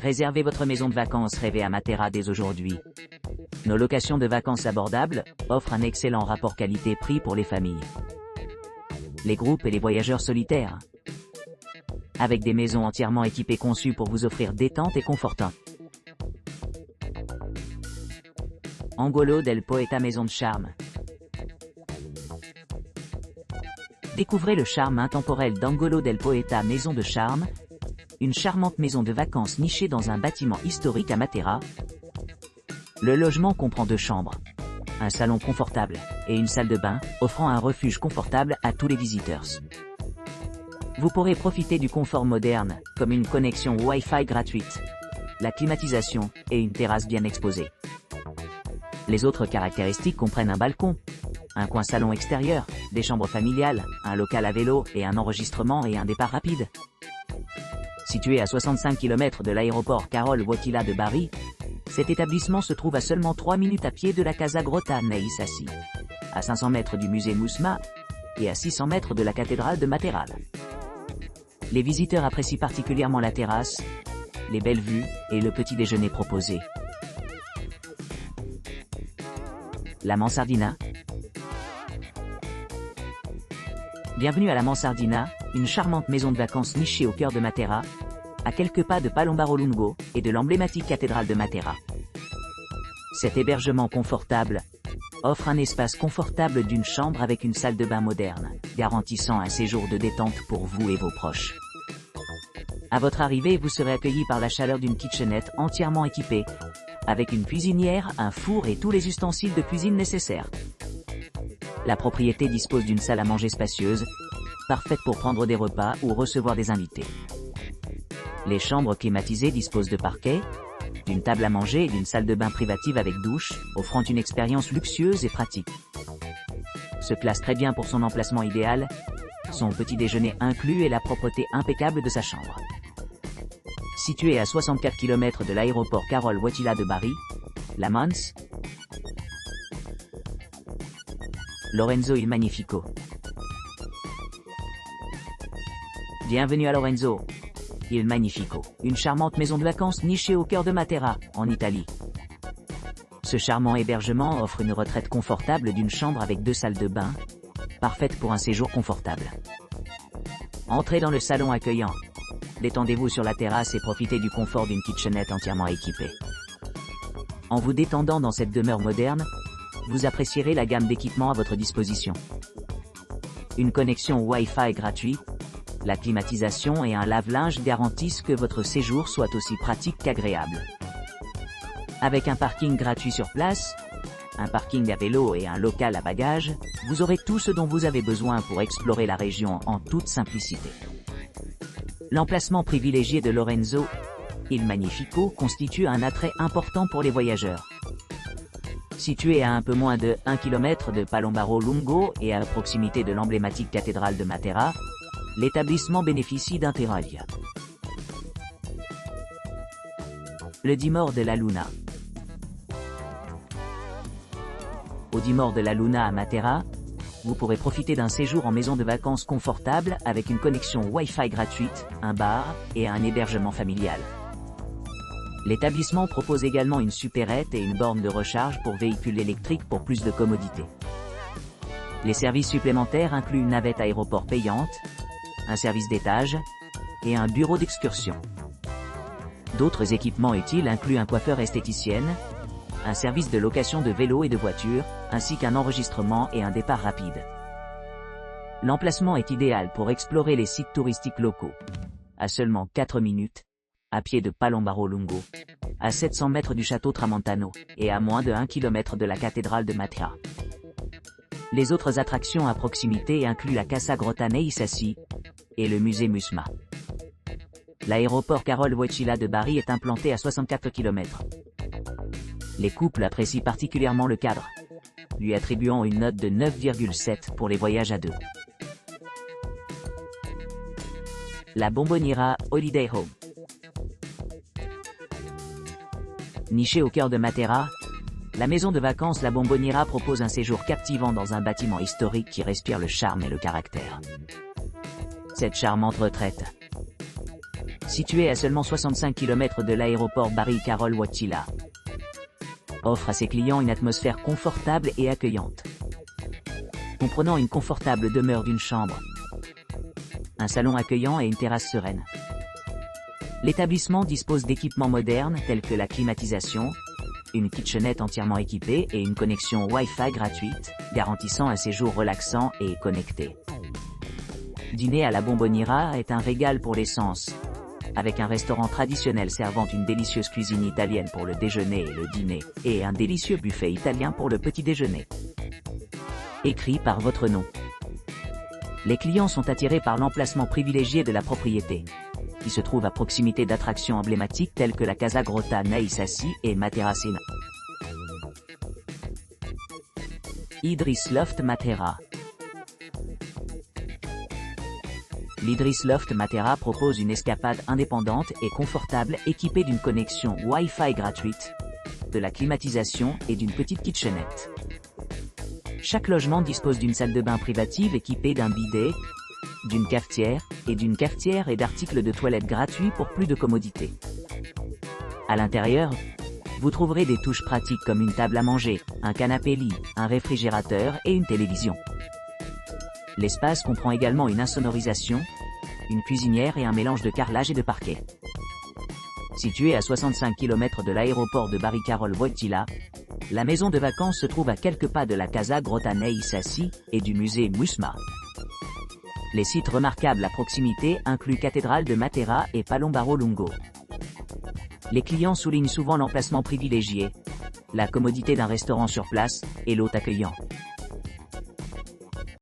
Réservez votre maison de vacances rêvée à Matera dès aujourd'hui. Nos locations de vacances abordables offrent un excellent rapport qualité-prix pour les familles, les groupes et les voyageurs solitaires. Avec des maisons entièrement équipées conçues pour vous offrir détente et confort. Angolo del Poeta Maison de Charme. Découvrez le charme intemporel d'Angolo del Poeta Maison de Charme, une charmante maison de vacances nichée dans un bâtiment historique à Matera. Le logement comprend 2 chambres, un salon confortable et une salle de bain, offrant un refuge confortable à tous les visiteurs. Vous pourrez profiter du confort moderne, comme une connexion Wi-Fi gratuite, la climatisation et une terrasse bien exposée. Les autres caractéristiques comprennent un balcon, un coin salon extérieur, des chambres familiales, un local à vélo et un enregistrement et un départ rapide. Situé à 65 km de l'aéroport Carol Wojtyła de Bari, cet établissement se trouve à seulement 3 minutes à pied de la Casa Grotta nei Sassi, à 500 mètres du musée Musma et à 600 mètres de la cathédrale de Matera. Les visiteurs apprécient particulièrement la terrasse, les belles vues et le petit déjeuner proposé. La Mansardina. Bienvenue à la Mansardina, une charmante maison de vacances nichée au cœur de Matera, à quelques pas de Palombaro Lungo et de l'emblématique cathédrale de Matera. Cet hébergement confortable offre un espace confortable d'une chambre avec une salle de bain moderne, garantissant un séjour de détente pour vous et vos proches. À votre arrivée, vous serez accueilli par la chaleur d'une kitchenette entièrement équipée, avec une cuisinière, un four et tous les ustensiles de cuisine nécessaires. La propriété dispose d'une salle à manger spacieuse, parfaite pour prendre des repas ou recevoir des invités. Les chambres climatisées disposent de parquet, d'une table à manger et d'une salle de bain privative avec douche, offrant une expérience luxueuse et pratique. Se classe très bien pour son emplacement idéal, son petit déjeuner inclus et la propreté impeccable de sa chambre. Située à 64 km de l'aéroport Carol Wojtyła de Bari, la Mans, Lorenzo il Magnifico. Bienvenue à Lorenzo il Magnifico, une charmante maison de vacances nichée au cœur de Matera, en Italie. Ce charmant hébergement offre une retraite confortable d'une chambre avec 2 salles de bain, parfaite pour un séjour confortable. Entrez dans le salon accueillant. Détendez-vous sur la terrasse et profitez du confort d'une kitchenette entièrement équipée. En vous détendant dans cette demeure moderne, vous apprécierez la gamme d'équipements à votre disposition. Une connexion Wi-Fi gratuite, la climatisation et un lave-linge garantissent que votre séjour soit aussi pratique qu'agréable. Avec un parking gratuit sur place, un parking à vélo et un local à bagages, vous aurez tout ce dont vous avez besoin pour explorer la région en toute simplicité. L'emplacement privilégié de Lorenzo il Magnifico constitue un attrait important pour les voyageurs. Situé à un peu moins de 1 km de Palombaro Lungo et à proximité de l'emblématique cathédrale de Matera, l'établissement bénéficie d'un terrail. Le Dimor de la Luna. Au Dimor de la Luna à Matera, vous pourrez profiter d'un séjour en maison de vacances confortable avec une connexion Wi-Fi gratuite, un bar et un hébergement familial. L'établissement propose également une supérette et une borne de recharge pour véhicules électriques pour plus de commodité. Les services supplémentaires incluent une navette aéroport payante, un service d'étage et un bureau d'excursion. D'autres équipements utiles incluent un coiffeur esthéticienne, un service de location de vélos et de voitures, ainsi qu'un enregistrement et un départ rapide. L'emplacement est idéal pour explorer les sites touristiques locaux. À seulement 4 minutes, à pied de Palombaro Lungo, à 700 mètres du château Tramontano, et à moins de 1 km de la cathédrale de Matera. Les autres attractions à proximité incluent la Casa Grotta nei Sassi et le musée Musma. L'aéroport Carol Wojtyła de Bari est implanté à 64 km. Les couples apprécient particulièrement le cadre, lui attribuant une note de 9,7 pour les voyages à 2. La Bomboniera Holiday Home. Nichée au cœur de Matera, la maison de vacances La Bomboniera propose un séjour captivant dans un bâtiment historique qui respire le charme et le caractère. Cette charmante retraite Situé à seulement 65 km de l'aéroport Barry-Carroll-Wauchila, offre à ses clients une atmosphère confortable et accueillante, comprenant une confortable demeure d'une chambre, un salon accueillant et une terrasse sereine. L'établissement dispose d'équipements modernes tels que la climatisation, une kitchenette entièrement équipée et une connexion Wi-Fi gratuite, garantissant un séjour relaxant et connecté. Dîner à la Bomboniera est un régal pour les sens, avec un restaurant traditionnel servant une délicieuse cuisine italienne pour le déjeuner et le dîner, et un délicieux buffet italien pour le petit déjeuner. Écrit par votre nom. Les clients sont attirés par l'emplacement privilégié de la propriété, qui se trouve à proximité d'attractions emblématiques telles que la Casa Grotta nei Sassi et Matera Sena. Idris Loft Matera. L'Idris Loft Matera propose une escapade indépendante et confortable équipée d'une connexion Wi-Fi gratuite, de la climatisation et d'une petite kitchenette. Chaque logement dispose d'une salle de bain privative équipée d'un bidet, d'une cafetière et d'articles de toilette gratuits pour plus de commodité. À l'intérieur, vous trouverez des touches pratiques comme une table à manger, un canapé-lit, un réfrigérateur et une télévision. L'espace comprend également une insonorisation, une cuisinière et un mélange de carrelage et de parquet. Située à 65 km de l'aéroport de Barry-Carroll-Wauchila, la maison de vacances se trouve à quelques pas de la Casa Grotta nei Sassi et du musée Musma. Les sites remarquables à proximité incluent Cathédrale de Matera et Palombaro Lungo. Les clients soulignent souvent l'emplacement privilégié, la commodité d'un restaurant sur place et l'hôte accueillant.